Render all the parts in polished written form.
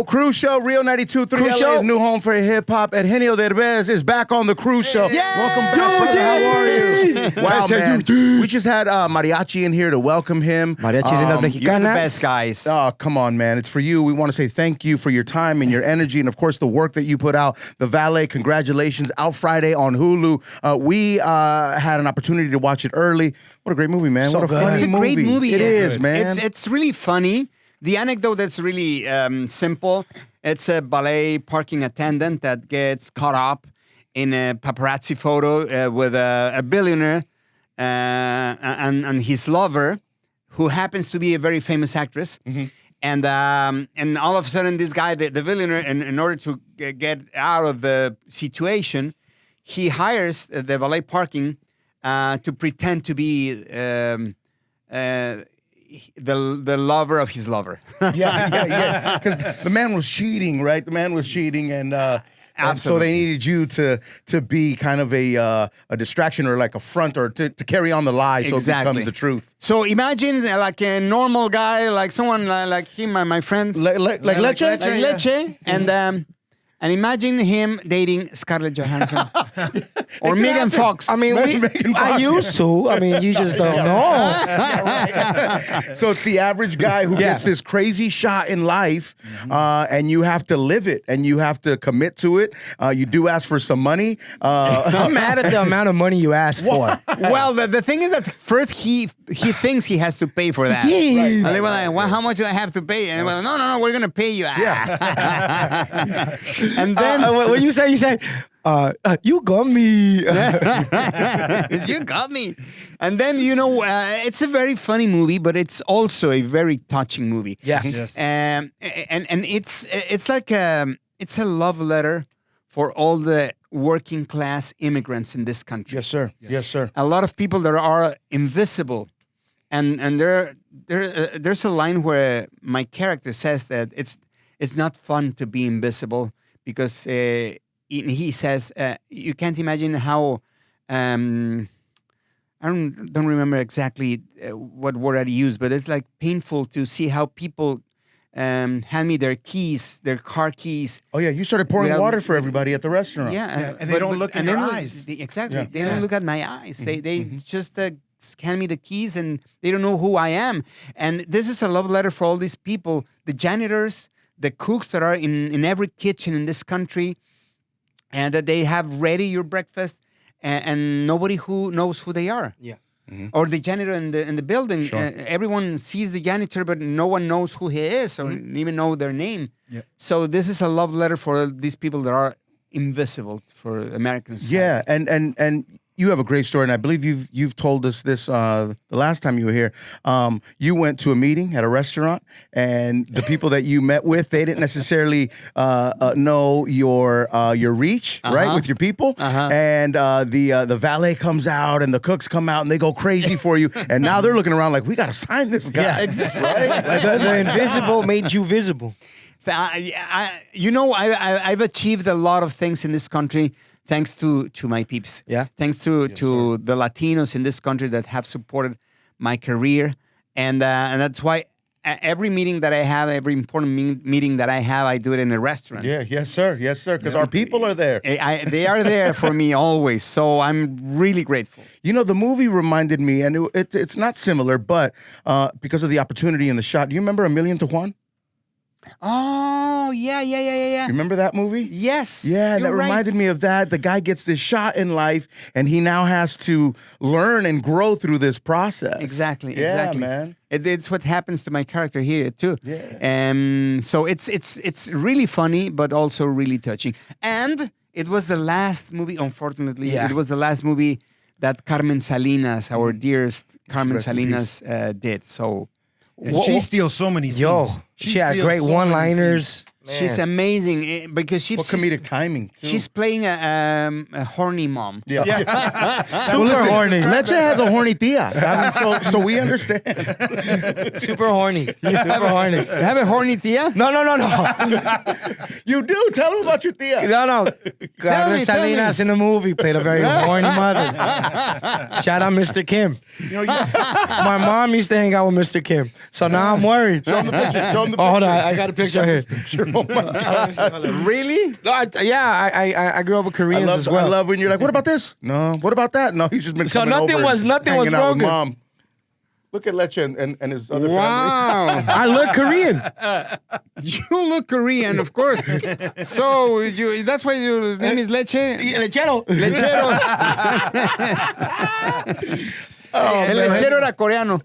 Cruise Show, Rio 92.3 Cruise LA's Show? new home for hip-hop. Eugenio Derbez is back on the Cruise Show. Yeah. Welcome back, brother. How are you? Wow, man. We just had Mariachi in here to welcome him. Mariachis and las You're the mexicanas. best guys. Oh, come on, man. It's for you. We want to say thank you for your time and your energy and, of course, the work that you put out. The Valet, congratulations. Out Friday on Hulu. We had an opportunity to watch it early. What a great movie, man. So what a good. funny It's a movie. great movie. It is, man. It's really funny. The anecdote is really simple. It's a ballet parking attendant that gets caught up in a paparazzi photo with a billionaire and his lover, who happens to be a very famous actress. Mm-hmm. And all of a sudden, this guy, the billionaire, in order to get out of the situation, he hires the valet parking to pretend to be the lover of his lover. Yeah. Because the man was cheating, right? The man was cheating, and so Absolutely. they needed you to be kind of a distraction or like a front or to carry on the lie so it becomes the truth. So imagine like a normal guy, like someone like him, my friend, Like Leche? like Leche, and imagine him dating Scarlett Johansson or Megan Fox. I mean, Megan I Fox. used to. I mean, you just don't know. So it's the average guy who gets this crazy shot in life, and you have to live it, and you have to commit to it. You do ask for some money. I'm mad at the amount of money you asked for. Well, the thing is that first he thinks he has to pay for that. Yeah. Right. And they were like, well, how much do I have to pay? And they were like, no, we're going to pay you. And then What you say? You say, you got me. you got me. And then, it's a very funny movie, but it's also a very touching movie. Yeah. Yes. And it's like it's a love letter for all the working class immigrants in this country. Yes, sir. Yes, sir. A lot of people that are invisible, and there's a line where my character says that it's not fun to be invisible because he says you can't imagine how I don't remember exactly what word I used, but it's like painful to see how people hand me their keys, their car keys. Oh, yeah, you started pouring Without- water for everybody at the restaurant. Yeah, and they don't look in and your they don't- eyes. Exactly, Yeah. they don't look at my eyes. They just hand me the keys, and they don't know who I am. And this is a love letter for all these people, the janitors, the cooks that are in every kitchen in this country, and that they have ready your breakfast, and nobody who knows who they are. Yeah. Or the janitor in the building. Sure. Everyone sees the janitor, but no one knows who he is or even know their name. Yeah. So this is a love letter for these people that are invisible for Americans. Yeah, and you have a great story, and I believe you've told us this the last time you were here. You went to a meeting at a restaurant, and the people that you met with, they didn't necessarily know your reach, right, with your people. And the valet comes out, and the cooks come out, and they go crazy for you. And now they're looking around like, we got to sign this guy. Yeah, exactly. Like the invisible made you visible. I've achieved a lot of things in this country thanks to my peeps. Yeah. Thanks to the Latinos in this country that have supported my career. And that's why every meeting that I have, every important meeting that I have, I do it in a restaurant. Yeah, yes, sir, because our people are there. They are there for me always. So I'm really grateful. The movie reminded me, and it's not similar, but because of the opportunity in the shot. Do you remember A Million to One? Oh, yeah. You remember that movie? Yes. Yeah, you're that right. reminded me of that. The guy gets this shot in life, and he now has to learn and grow through this process. Exactly. Yeah, man. It's what happens to my character here too. Yeah. So it's really funny, but also really touching. And it was the last movie. Unfortunately, Yeah. it was the last movie that Carmen Salinas, our dearest Carmen Rest in Salinas, did. So And she steals so many scenes. Yo, she had steals great so many one-liners. she's amazing because What comedic timing, too. she's playing a horny mom. Yeah. Super horny. Leche has a horny tia. So we understand. Super horny. Super horny. You have a horny tia? No. You do. Tell them about your tia. No. Carmen me. Salinas in the movie played a very horny mother. Shout out Mr. Kim. My mom used to hang out with Mr. Kim. So now I'm worried. Show them the picture. Show them the Oh, hold picture. on. I got a picture here. Oh my God. Really? No, I grew up with Koreans as well. I love when you're like, what about this? No. What about that? No, he's just been So coming nothing over was- and nothing was hanging out with broken. Mom. Look at Leche and his other family. Wow. I look Korean. You look Korean, of course. So that's why your name is Leche? Lechero. Lechero. El lechero era coreano.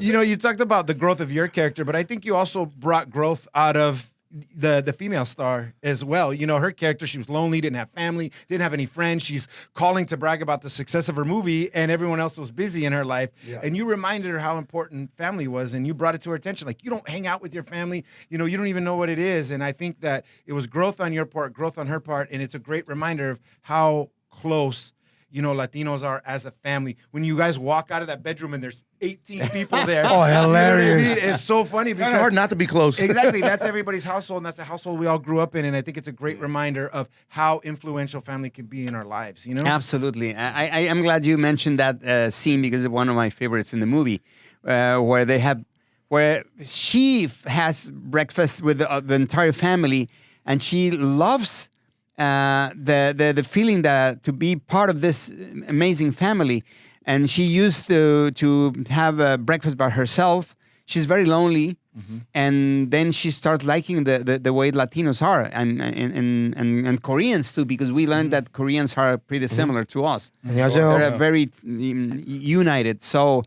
You know, you talked about the growth of your character, but I think you also brought growth out of the female star as well. You know, her character, she was lonely, didn't have family, didn't have any friends. She's calling to brag about the success of her movie, and everyone else was busy in her life. Yeah. And you reminded her how important family was, and you brought it to her attention. Like, you don't hang out with your family. You know, you don't even know what it is. And I think that it was growth on your part, growth on her part, and it's a great reminder of how close, you know, Latinos are as a family. When you guys walk out of that bedroom and there's 18 people there. Oh, hilarious. You know what I mean? It's so funny It's kind because of hard not to be close. exactly, that's everybody's household, and that's the household we all grew up in. And I think it's a great reminder of how influential family can be in our lives, you know? Absolutely. I am glad you mentioned that scene because it's one of my favorites in the movie, where she has breakfast with the entire family, and she loves the feeling that to be part of this amazing family. And she used to have breakfast by herself. She's very lonely, and then she starts liking the way Latinos are, and Koreans too, because we learned that Koreans are pretty similar to us. They're very united. So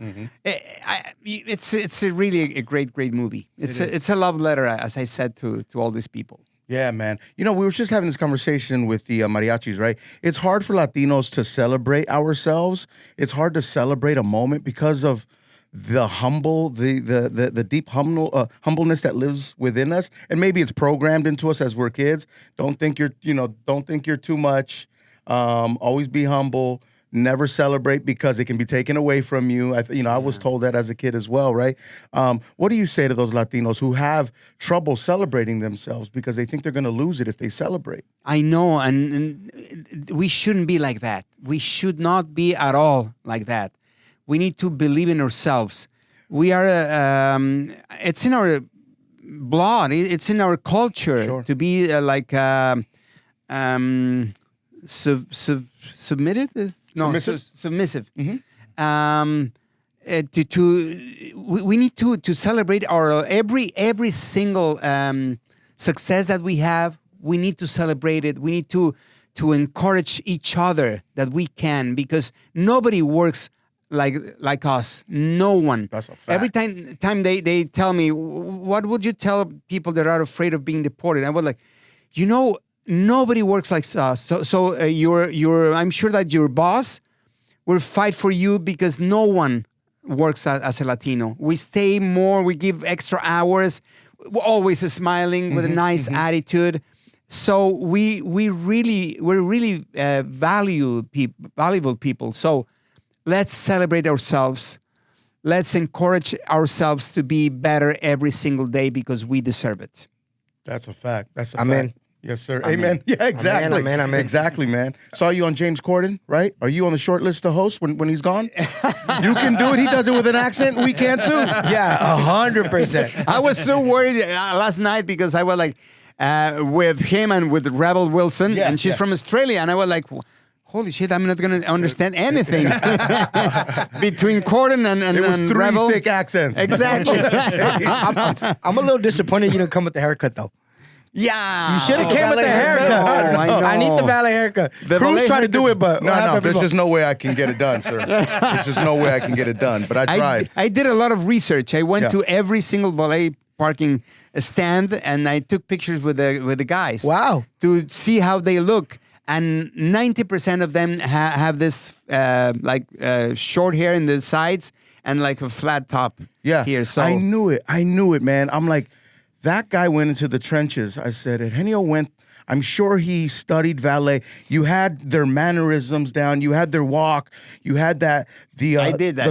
it's really a great movie. It's a love letter, as I said, to all these people. Yeah, man. You know, we were just having this conversation with the mariachis, right? It's hard for Latinos to celebrate ourselves. It's hard to celebrate a moment because of the the deep humbleness that lives within us. And maybe it's programmed into us as we're kids. Don't think you're too much. Always be humble. Never celebrate because it can be taken away from you. I was told that as a kid as well, right? What do you say to those Latinos who have trouble celebrating themselves because they think they're going to lose it if they celebrate? I know, and we shouldn't be like that. We should not be at all like that. We need to believe in ourselves. We are. It's in our blood. It's in our culture to be submitted is submissive. We need to celebrate our every single success that we have. We need to celebrate it. We need to encourage each other that we can, because nobody works like us. No one. That's a fact. Every time they tell me, what would you tell people that are afraid of being deported? I was like, nobody works like us. So I'm sure that your boss will fight for you, because no one works as a Latino. We stay more. We give extra hours. We're always smiling with a nice attitude. So we're really valuable people. So let's celebrate ourselves. Let's encourage ourselves to be better every single day, because we deserve it. That's a fact. That's a Amen. fact. Yes, sir. Amen. Yeah, exactly. Amen. Exactly, man. Saw you on James Corden, right? Are you on the short list to host when he's gone? You can do it. He does it with an accent. We can too. Yeah, 100%. I was so worried last night because I was like with him and with Rebel Wilson, and she's from Australia, and I was like, holy shit, I'm not going to understand anything between Corden and It was three Rebel. thick accents. Exactly. I'm a little disappointed you didn't come with the haircut, though. Yeah. You should have came with the valet haircut. haircut. I know. I need the valet haircut. The Cruz valet tried to do it, but No, there's just no way I can get it done, sir. There's just no way I can get it done. But I tried. I did a lot of research. I went Yeah. to every single valet parking stand, and I took pictures with the guys. Wow. To see how they look. And 90% of them have this short hair in the sides and like a flat top. Yeah. Here. So I knew it, man. I'm like, that guy went into the trenches. I said, Eugenio went. I'm sure he studied valet. You had their mannerisms down. You had their walk. You had the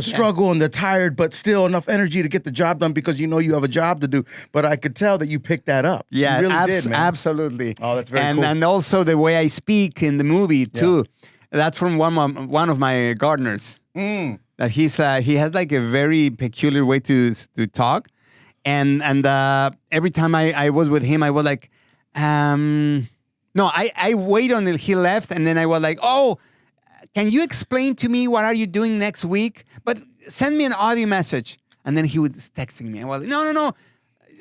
struggle and the tired, but still enough energy to get the job done, because you have a job to do. But I could tell that you picked that up. yeah, you really did, man. absolutely. Oh, that's very cool. And also the way I speak in the movie too. That's from one of my gardeners. That he has like a very peculiar way to talk. And every time I was with him, I was like, no, I wait until he left, and then I was like, oh, can you explain to me what are you doing next week? But send me an audio message. And then he was texting me. I was like, no.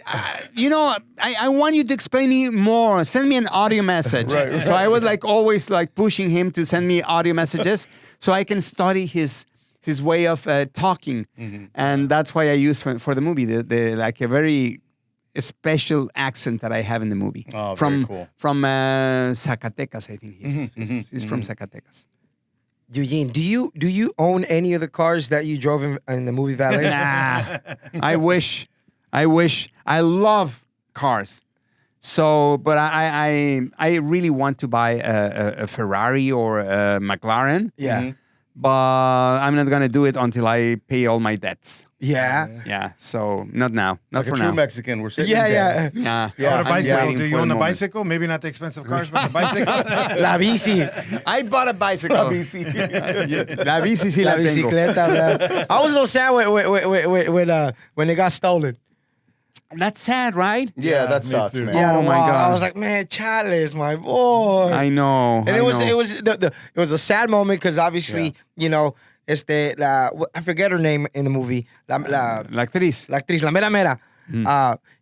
I want you to explain me more. Send me an audio message. Right. So I was like always like pushing him to send me audio messages so I can study his way of talking. Mm-hmm. And that's why I use for the movie the like a very special accent that I have in the movie. Oh, from very cool. From Zacatecas, I think he's from Zacatecas. Eugene, do you own any of the cars that you drove in the movie Valet? Nah, I wish. I love cars. So, but I really want to buy a Ferrari or a McLaren. Yeah. Mm-hmm. But I'm not gonna do it until I pay all my debts. Yeah. Yeah. So not now. Not Like for a true now. Mexican. We're sitting Yeah. Yeah. How about a I'm bicycle? waiting Do for you own the a moment. bicycle? Maybe not the expensive cars, but the bicycle. La bici. I bought a bicycle. La bici. La bici sí la tengo. bicicleta, man. I was a little sad when it got stolen. That's sad, right? Yeah, that me sucks, too. man. Yeah, Oh my God. I was like, man, Charles, my boy. I know. And it was a sad moment because obviously, I forget her name in the movie. La actriz. actriz, la mera mera.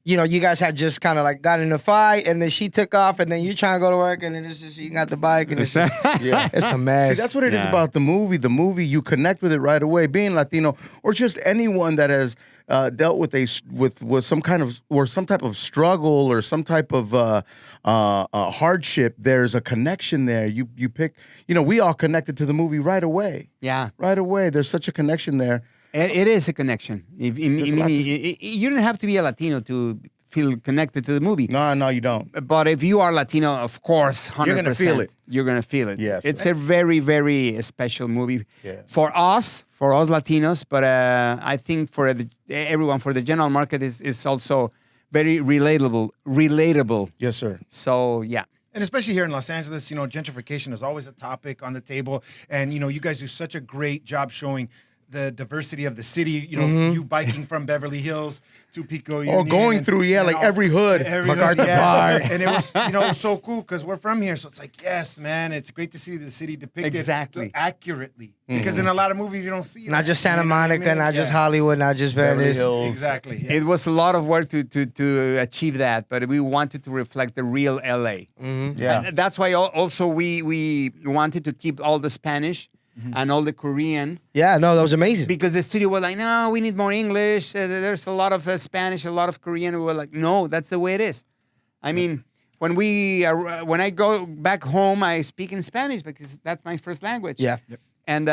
You guys had just kind of like got in a fight, and then she took off, and then you trying to go to work, and then she got the bike, and it's a mess. See, that's what it is about the movie. The movie, you connect with it right away. Being Latino, or just anyone that has dealt with with some kind of or some type of struggle or some type of hardship, there's a connection there. You pick. We all connected to the movie right away. Yeah. Right away. There's such a connection there. It is a connection. You don't have to be a Latino to feel connected to the movie. No, you don't. But if you are Latino, of course, 100%. You're gonna feel it. You're going to feel it. Yes. It's a very, very special movie Yeah. for us Latinos, but I think for everyone, for the general market, is also very relatable. Yes, sir. So, yeah. And especially here in Los Angeles, gentrification is always a topic on the table. And, you guys do such a great job showing the diversity of the city, you biking from Beverly Hills to Pico Union. Oh, going through, like every hood. MacArthur Park. And it was, so cool because we're from here. So it's like, yes, man, it's great to see the city depicted Exactly. accurately. Because in a lot of movies, you don't see Not that. just Santa You know what I Monica, mean? not just Yeah. Hollywood, not just Beverly Venice. Hills. Exactly. Yeah. It was a lot of work to achieve that, but we wanted to reflect the real LA. Yeah. And that's why also we wanted to keep all the Spanish and all the Korean, Yeah, no, that was amazing. because the studio was like, no, we need more English. There's a lot of Spanish, a lot of Korean. We were like, no, that's the way it is. I mean, when I go back home, I speak in Spanish because that's my first language. Yeah. Yep. And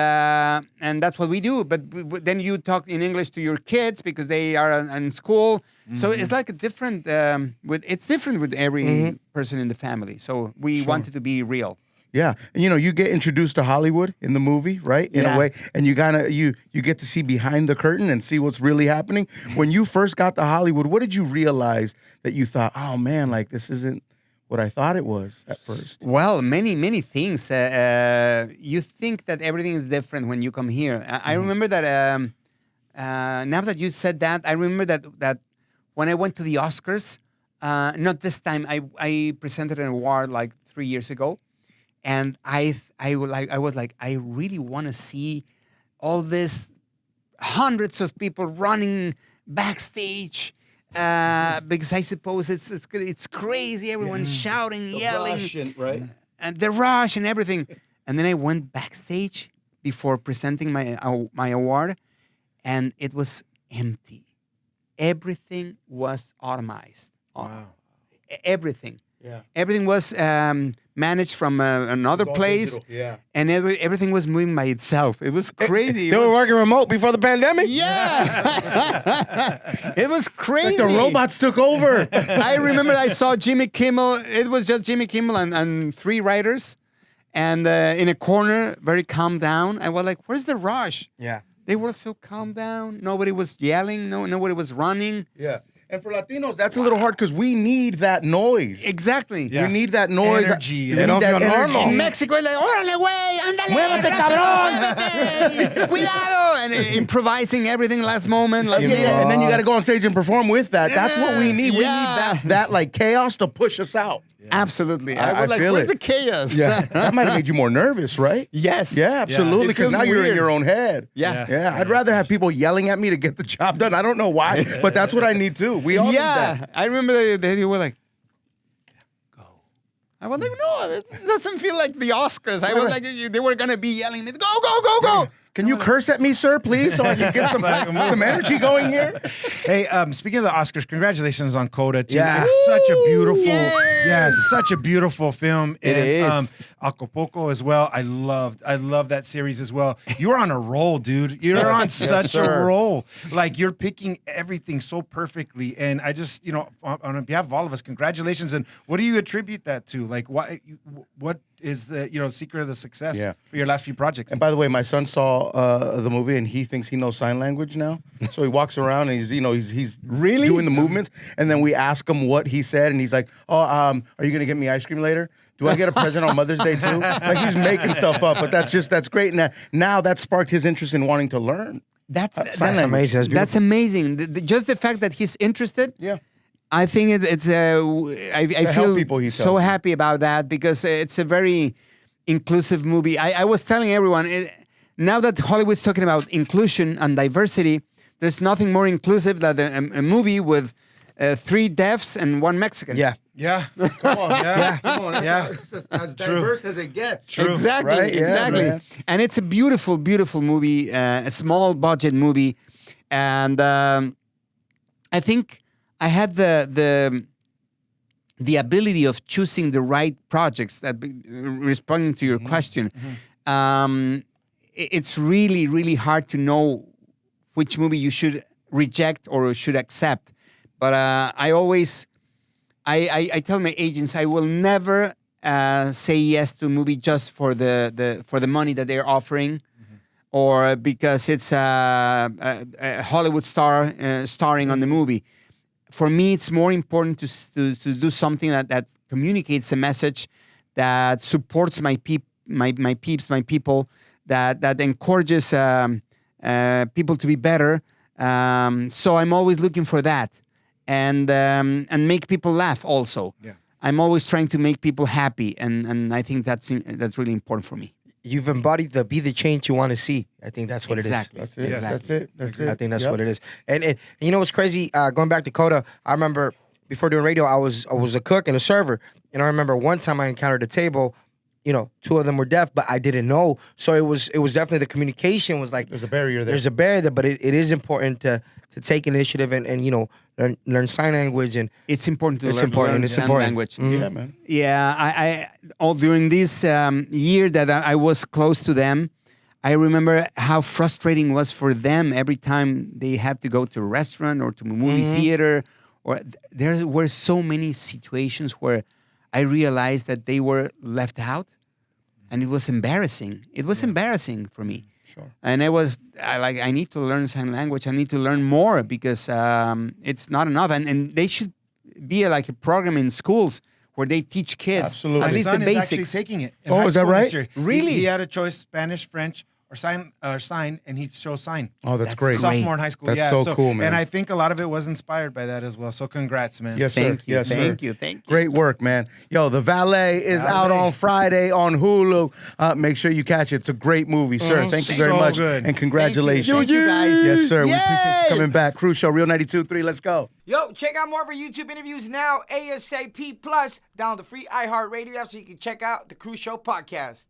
that's what we do. But then you talk in English to your kids because they are in school. So it's like a different. It's different with every person in the family. So we wanted to be real. Yeah, and you get introduced to Hollywood in the movie, right? In a way, and you get to see behind the curtain and see what's really happening. When you first got to Hollywood, what did you realize that you thought, oh man, like this isn't what I thought it was at first? Well, many things. You think that everything is different when you come here. I remember that. Now that you said that, I remember that when I went to the Oscars, not this time. I presented an award like 3 years ago. And I was like, I really want to see all this hundreds of people running backstage because I suppose it's crazy. Everyone's shouting, yelling, and the rush and everything. And then I went backstage before presenting my award, and it was empty. Everything was automized. Wow. Everything. Yeah. Everything was managed from another place, Yeah. and everything was moving by itself. It was crazy. They were working remote before the pandemic? Yeah. It was crazy. Like the robots took over. I remember I saw Jimmy Kimmel. It was just Jimmy Kimmel and three writers, and in a corner, very calm down. I was like, where's the rush? Yeah. They were so calm down. Nobody was yelling. Nobody was running. Yeah. And for Latinos, that's a little hard because we need that noise. Exactly. We need that noise. Energy. We They need don't that feel energy. normal. In Mexico, it's like, órale, güey, ándale. Muévete, rápido, cabrón. muévete. cuidado, and improvising everything last moment. Last minute. And then you got to go on stage and perform with that. That's what we need. We Yeah. need that like chaos to push us out. Absolutely. I was like, feel where's it. the chaos? Yeah, that might have made you more nervous, right? Yes. Yeah, absolutely. It Because feels now you're in weird. your own head. Yeah. Yeah, I'd rather have people yelling at me to get the job done. I don't know why, but that's what I need too. We all need that. I remember they were like, go. I was like, no, it doesn't feel like the Oscars. I was like, they were going to be yelling at me, go, go, go, go. Can you curse at me, sir, please, so I can get some energy going here? Hey, speaking of the Oscars, congratulations on Coda too. Yeah. It's such a beautiful, Yay. such a beautiful film. It is. Acapulco as well. I love that series as well. You're on a roll, dude. You're on such a roll. Like you're picking everything so perfectly. And I just, on behalf of all of us, congratulations. And what do you attribute that to? Like, what is the secret of the success for your last few projects? And by the way, my son saw the movie and he thinks he knows sign language now. So he walks around and he's Really doing the movements. And then we ask him what he said, and he's like, "Oh, are you gonna get me ice cream later? Do I get a present on Mother's Day too?" Like he's making stuff up, but that's great. Now that sparked his interest in wanting to learn. That's amazing. That's amazing. Just the fact that he's interested. Yeah. I think I help feel people, he's so helping. happy about that because it's a very inclusive movie. I was telling everyone, now that Hollywood's talking about inclusion and diversity, there's nothing more inclusive than a movie with 3 deafs and 1 Mexican. Yeah. Yeah. Come on, Yeah. Come on. Yeah. That's as diverse as it gets. True. Exactly, Right? Yeah, exactly. man. And it's a beautiful, beautiful movie, a small budget movie. And I think I had the ability of choosing the right projects. That responding to your question, it's really, really hard to know which movie you should reject or should accept. But I always, I tell my agents I will never say yes to a movie just for the money that they're offering. Or because it's a Hollywood star starring on the movie. For me, it's more important to do something that communicates a message, that supports my peeps, my people, that encourages people to be better. So I'm always looking for that, and make people laugh also. Yeah. I'm always trying to make people happy, and I think that's really important for me. You've embodied the be the change you want to see. I think that's what Exactly. That's it. Yes. That's it. That's it. I think that's Yep. what it is. And you know what's crazy? Going back to Coda, I remember before doing radio, I was a cook and a server. And I remember one time I encountered a table, 2 of them were deaf, but I didn't know. So it was definitely the communication was like There's a barrier there. there's a barrier there, but it is important to take initiative and learn sign language and It's important to It's learn, important, learn it's sign important. language. Yeah, man. Yeah, I all during this year that I was close to them, I remember how frustrating it was for them every time they had to go to a restaurant or to a movie theater. Or there were so many situations where I realized that they were left out, and it was embarrassing. It was embarrassing for me. Sure. And I need to learn sign language. I need to learn more because it's not enough. And they should be like a program in schools where they teach kids Absolutely. at My least son the is actually basics. taking it. in Oh, high is that school right? next year. Really? He had a choice: Spanish, French, or sign, and he chose sign. Oh, that's That's great. great. Sophomore in high school. That's yeah, so cool, man. And I think a lot of it was inspired by that as well. So congrats, man. Yes, sir. Thank you, Yes, sir. thank you. Great work, man. Yo, The Valet is out on Friday on Hulu. Make sure you catch it. It's a great movie, sir. Thank you very So much. good. And congratulations. Thank you, guys. Yes, sir. We Yay! appreciate you coming back. Cruise Show, Real 92.3. Let's go. Yo, check out more of our YouTube interviews now, ASAP+. Download the free iHeartRadio app so you can check out the Cruise Show podcast.